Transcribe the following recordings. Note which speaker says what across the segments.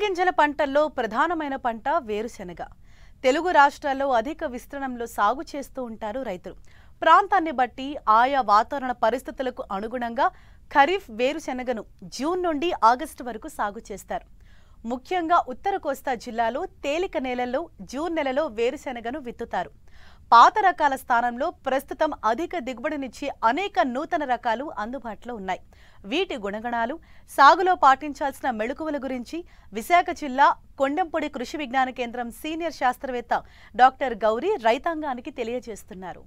Speaker 1: గింజల పంటల్లో ప్రధానమైన పంట వేరుశెనగ. తెలుగు రాష్ట్రాల్లో అధిక విస్తీర్ణంలో సాగు చేస్తూ ఉంటారు రైతులు. ప్రాంతాన్ని బట్టి ఆయా వాతావరణ పరిస్థితులకు అనుగుణంగా ఖరీఫ్ వేరుశెనగను జూన్ నుండి ఆగస్టు వరకు సాగు చేస్తారు. ముఖ్యంగా ఉత్తర కోస్తా జిల్లాలో తేలిక నేలల్లో జూన్ నెలలో వేరుశెనగను విత్తుతారు. పాత రకాల స్థానంలో ప్రస్తుతం అధిక దిగుబడినిచ్చే అనేక నూతన రకాలు అందుబాటులో ఉన్నాయి. వీటి గుణగణాలు, సాగులో పాటించాల్సిన మెళకువల గురించి విశాఖ జిల్లా కొండెంపూడి కృషి విజ్ఞాన కేంద్రం సీనియర్ శాస్త్రవేత్త డాక్టర్ గౌరీ రైతాంగానికి తెలియజేస్తున్నారు.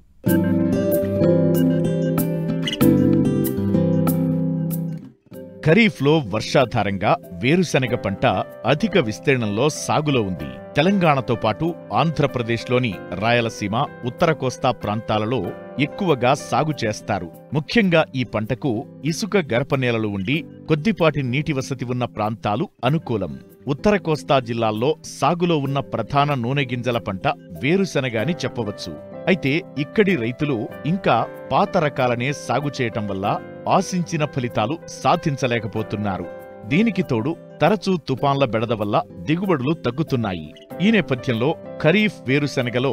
Speaker 2: ఖరీఫ్లో వర్షాధారంగా వేరుశెనగ పంట అధిక విస్తీర్ణంలో సాగులో ఉంది. తెలంగాణతో పాటు ఆంధ్రప్రదేశ్లోని రాయలసీమ, ఉత్తర కోస్తా ప్రాంతాలలో ఎక్కువగా సాగు చేస్తారు. ముఖ్యంగా ఈ పంటకు ఇసుక గరపనేలలు ఉండి కొద్దిపాటి నీటి వసతి ఉన్న ప్రాంతాలు అనుకూలం. ఉత్తర కోస్తా జిల్లాల్లో సాగులో ఉన్న ప్రధాన నూనె గింజల పంట వేరుశెనగ అని చెప్పవచ్చు. అయితే ఇక్కడి రైతులు ఇంకా పాత రకాలనే సాగు చేయటం వల్ల ఆశించిన ఫలితాలు సాధించలేకపోతున్నారు. దీనికి తోడు తరచూ తుపాన్ల బెడద వల్ల దిగుబడులు తగ్గుతున్నాయి. ఈ నేపథ్యంలో ఖరీఫ్ వేరుశెనగలో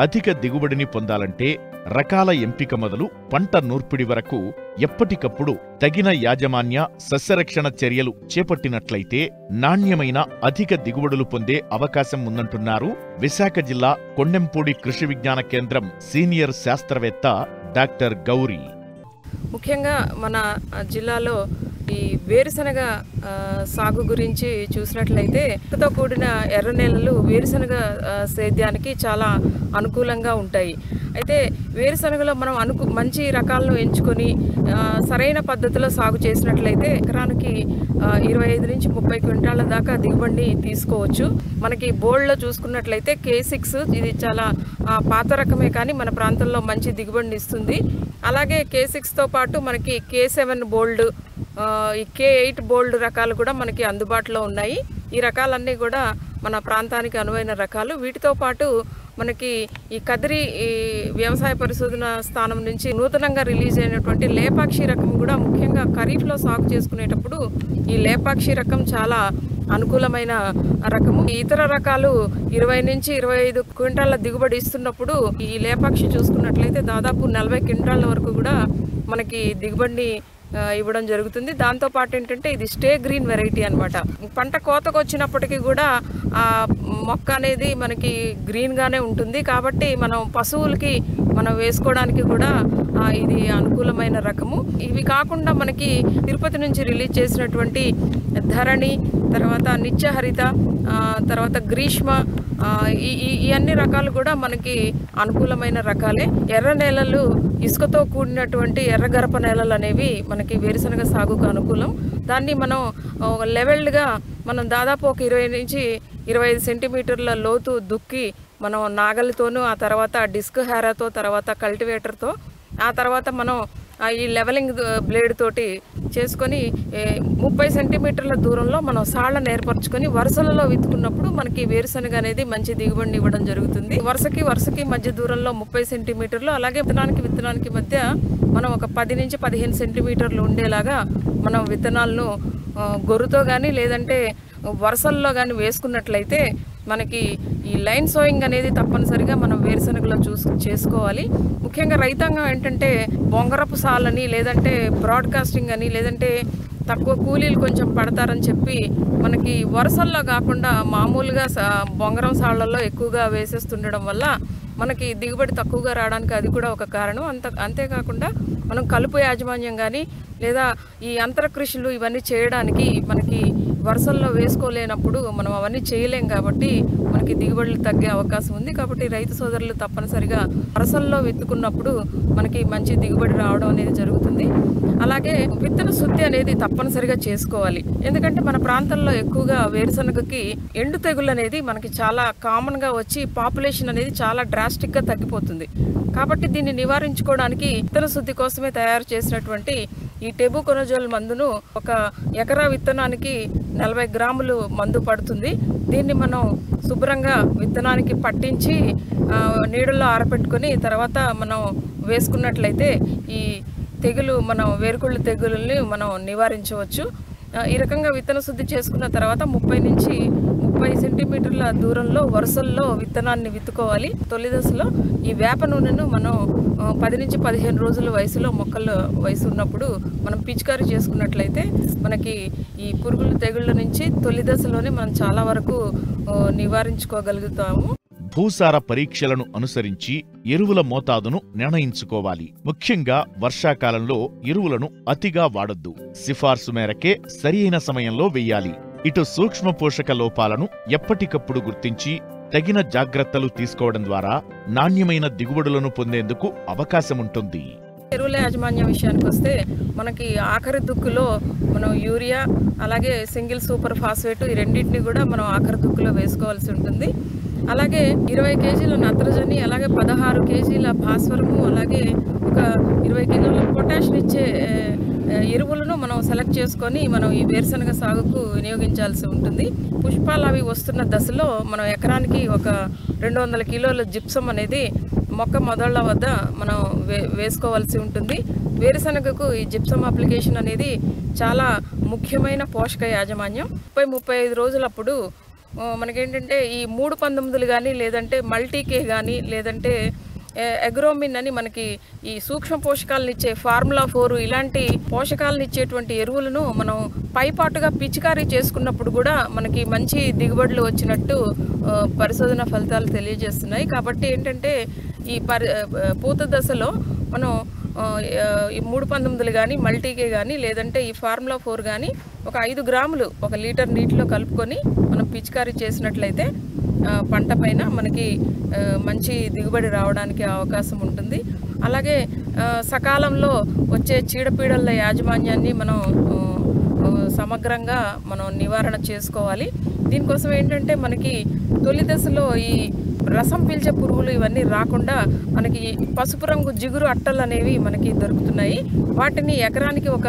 Speaker 2: అధిక దిగుబడిని పొందాలంటే రకాల ఎంపిక మొదలు పంట నూర్పిడి వరకు ఎప్పటికప్పుడు తగిన యాజమాన్య సస్యరక్షణ చర్యలు చేపట్టినట్లయితే నాణ్యమైన అధిక దిగుబడులు పొందే అవకాశం ఉందంటున్నారు విశాఖ జిల్లా కొండెంపూడి కృషి విజ్ఞాన కేంద్రం సీనియర్ శాస్త్రవేత్త డాక్టర్ గౌరీ.
Speaker 3: ముఖ్యంగా మన జిల్లాలో ఈ వేరుశెనగ సాగు గురించి చూసినట్లయితే తో కూడిన ఎర్ర నేలలు వేరుశెనగ సేద్యానికి చాలా అనుకూలంగా ఉంటాయి. అయితే వేరుశెనగలో మనం మంచి రకాలను ఎంచుకొని సరైన పద్ధతిలో సాగు చేసినట్లయితే ఎకరానికి 25 నుంచి 30 క్వింటాల దాకా దిగుబడిని తీసుకోవచ్చు. మనకి బోల్డ్లో చూసుకున్నట్లయితే K6 ఇది చాలా పాత రకమే కానీ మన ప్రాంతంలో మంచి దిగుబడిని ఇస్తుంది. అలాగే K6తో పాటు మనకి K7 బోల్డ్, ఈ K8 బోల్డ్ రకాలు కూడా మనకి అందుబాటులో ఉన్నాయి. ఈ రకాలన్నీ కూడా మన ప్రాంతానికి అనువైన రకాలు. వీటితో పాటు మనకి ఈ కదిరి వ్యవసాయ పరిశోధన స్థానం నుంచి నూతనంగా రిలీజ్ అయినటువంటి లేపాక్షి రకం కూడా ముఖ్యంగా ఖరీఫ్లో సాగు చేసుకునేటప్పుడు ఈ లేపాక్షి రకం చాలా అనుకూలమైన రకము. ఇతర రకాలు 20 నుంచి 25 క్వింటాల దిగుబడి ఇస్తున్నప్పుడు ఈ లేపాక్షి చూసుకున్నట్లయితే దాదాపు 40 క్వింటాల వరకు కూడా మనకి దిగుబడిని ఇవ్వడం జరుగుతుంది. దాంతోపాటు ఏంటంటే ఇది స్టే గ్రీన్ వెరైటీ అనమాట. పంట కోతకు వచ్చినప్పటికీ కూడా మొక్క అనేది మనకి గ్రీన్గానే ఉంటుంది. కాబట్టి మనం పశువులకి మనం వేసుకోవడానికి కూడా ఇది అనుకూలమైన రకము. ఇవి కాకుండా మనకి తిరుపతి నుంచి రిలీజ్ చేసినటువంటి ధరణి, తర్వాత నిత్యహరిత, తర్వాత గ్రీష్మ, ఈ అన్ని రకాలు కూడా మనకి అనుకూలమైన రకాలే. ఎర్ర నేలలు, ఇసుకతో కూడినటువంటి ఎర్రగరప నేలలు అనేవి మనకి వేరుశెనగ సాగుకు అనుకూలం. దాన్ని మనం లెవెల్డ్గా మనం దాదాపు ఒక 20 నుంచి 25 సెంటీమీటర్ల లోతు దుక్కి మనం నాగలితోనూ, ఆ తర్వాత డిస్క్ హ్యారాతో, తర్వాత కల్టివేటర్తో, ఆ తర్వాత మనం ఈ లెవెలింగ్ బ్లేడ్ తోటి చేసుకొని 30 సెంటీమీటర్ల దూరంలో మనం సాళ్లను ఏర్పరచుకొని వరుసలలో విత్తుకున్నప్పుడు మనకి వేరుశెనగ అనేది మంచి దిగుబడిని ఇవ్వడం జరుగుతుంది. వరుసకి మధ్య దూరంలో 30 సెంటీమీటర్లు, అలాగే విత్తనానికి మధ్య మనం ఒక 10 నుంచి 15 సెంటీమీటర్లు ఉండేలాగా మనం విత్తనాలను గొర్రుతో కానీ లేదంటే వరుసల్లో కానీ వేసుకున్నట్లయితే మనకి ఈ లైన్ సోయింగ్ అనేది తప్పనిసరిగా మనం వేరుశెనగలో చేసుకోవాలి. ముఖ్యంగా రైతాంగం ఏంటంటే బొంగరపు సాలని, లేదంటే బ్రాడ్కాస్టింగ్ అని, లేదంటే తక్కువ కూలీలు కొంచెం పడతారని చెప్పి మనకి వరుసల్లో కాకుండా మామూలుగా బొంగరం సాళ్లలో ఎక్కువగా వేసేస్తుండడం వల్ల మనకి దిగుబడి తక్కువగా రావడానికి అది కూడా ఒక కారణం. అంతేకాకుండా మనం కలుపు యాజమాన్యం కానీ లేదా ఈ అంతర కృషులు ఇవన్నీ చేయడానికి మనకి వరుసల్లో వేసుకోలేనప్పుడు మనం అవన్నీ చేయలేం. కాబట్టి మనకి దిగుబడులు తగ్గే అవకాశం ఉంది. కాబట్టి రైతు సోదరులు తప్పనిసరిగా వరుసల్లో విత్తుకున్నప్పుడు మనకి మంచి దిగుబడి రావడం అనేది జరుగుతుంది. అలాగే విత్తన శుద్ధి అనేది తప్పనిసరిగా చేసుకోవాలి. ఎందుకంటే మన ప్రాంతంలో ఎక్కువగా వేరుశెనగకి ఎండు తెగులు అనేది మనకి చాలా కామన్గా వచ్చి పాపులేషన్ అనేది చాలా డ్రాస్టిక్గా తగ్గిపోతుంది. కాబట్టి దీన్ని నివారించుకోవడానికి విత్తన శుద్ధి కోసమే తయారు చేసినటువంటి ఈ టెబుకొనజోల్ మందును ఒక ఎకరా విత్తనానికి 40 గ్రాములు మందు పడుతుంది. దీన్ని మనం శుభ్రంగా విత్తనానికి పట్టించి నీడల్లో ఆరబెట్టుకొని తర్వాత మనం వేసుకున్నట్లయితే ఈ తెగులు, మనం వేరుకుళ్ళు తెగులని మనం నివారించవచ్చు. ఈ రకంగా విత్తన శుద్ధి చేసుకున్న తర్వాత 30 నుంచి 30 సెంటీమీటర్ల దూరంలో వరుసల్లో విత్తనాన్ని విత్తుకోవాలి. తొలి దశలో ఈ వేప నూనెను మనం 10 నుంచి 15 రోజుల వయసులో మొక్కల వయసు ఉన్నప్పుడు మనం పిచికారీ చేసుకున్నట్లయితే మనకి ఈ పురుగులు తెగుళ్ళ నుంచి తొలి దశలోనే మనం చాలా వరకు నివారించుకోగలుగుతాము.
Speaker 2: భూసార పరీక్షలను అనుసరించి ఎరువుల మోతాదును నిర్ణయించుకోవాలి. ముఖ్యంగా వర్షాకాలంలో ఎరువులను అతిగా వాడొద్దు. సిఫార్సు మేరకే సరియైన సమయంలో వెయ్యాలి. ఇటు సూక్ష్మ పోషక లోపాలను ఎప్పటికప్పుడు గుర్తించి తగిన జాగ్రత్తలు తీసుకోవడం ద్వారా నాణ్యమైన దిగుబడులను పొందేందుకు అవకాశముంటుంది.
Speaker 3: ఎరువుల యాజమాన్యం విషయానికి వస్తే మనకి ఆఖరి దుక్కులో మనం యూరియా అలాగే సింగిల్ సూపర్ ఫాస్ఫేట్ ఈ రెండింటిని కూడా మనం ఆఖరి దుక్కులో వేసుకోవాల్సి ఉంటుంది. అలాగే 20 కేజీల నత్రజని, అలాగే 16 కేజీల భాస్వరము, అలాగే ఒక 20 కిలోల పొటాషియం ఇచ్చే ఎరువులను మనం సెలెక్ట్ చేసుకొని మనం ఈ వేరుశనగ సాగుకు వినియోగించాల్సి ఉంటుంది. పుష్పాలు అవి వస్తున్న దశలో మనం ఎకరానికి ఒక 200 కిలోల జిప్సం అనేది మొక్క మొదళ్ళ వద్ద మనం వేసుకోవాల్సి ఉంటుంది. వేరుశనగకు ఈ జిప్సం అప్లికేషన్ అనేది చాలా ముఖ్యమైన పోషక యాజమాన్యం. 30-35 రోజులప్పుడు మనకేంటంటే ఈ 3-19 కానీ, లేదంటే మల్టీకే కానీ, లేదంటే ఎగ్రోమిన్ అని మనకి ఈ సూక్ష్మ పోషకాలను ఇచ్చే ఫార్ములా 4 ఇలాంటి పోషకాలను ఇచ్చేటువంటి ఎరువులను మనం పైపాటుగా పిచికారీ చేసుకున్నప్పుడు కూడా మనకి మంచి దిగుబడులు వచ్చినట్టు పరిశోధన ఫలితాలు తెలియజేస్తున్నాయి. కాబట్టి ఏంటంటే ఈ పూత దశలో మనం ఈ 3-19 కానీ, మల్టీకే కానీ, లేదంటే ఈ ఫార్ములా 4 కానీ ఒక 5 గ్రాములు 1 లీటర్ నీటిలో కలుపుకొని మనం పిచికారీ చేసినట్లయితే పంట పైన మనకి మంచి దిగుబడి రావడానికి అవకాశం ఉంటుంది. అలాగే సకాలంలో వచ్చే చీడపీడల యాజమాన్యాన్ని మనం సమగ్రంగా మనం నివారణ చేసుకోవాలి. దీనికోసం ఏంటంటే మనకి తొలి దశలో ఈ రసం పీల్చే పురుగులు ఇవన్నీ రాకుండా మనకి పసుపు రంగు జిగురు అట్టలు అనేవి మనకి దొరుకుతున్నాయి. వాటిని ఎకరానికి ఒక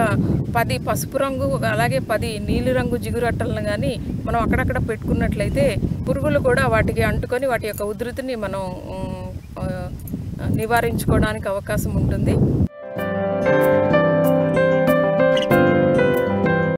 Speaker 3: 10 పసుపు రంగు, అలాగే 10 నీలిరంగు జిగురు అట్టలను కానీ మనం అక్కడక్కడ పెట్టుకున్నట్లయితే పురుగులు కూడా వాటికి అంటుకొని వాటి యొక్క ఉధృతిని మనం నివారించుకోవడానికి అవకాశం ఉంటుంది.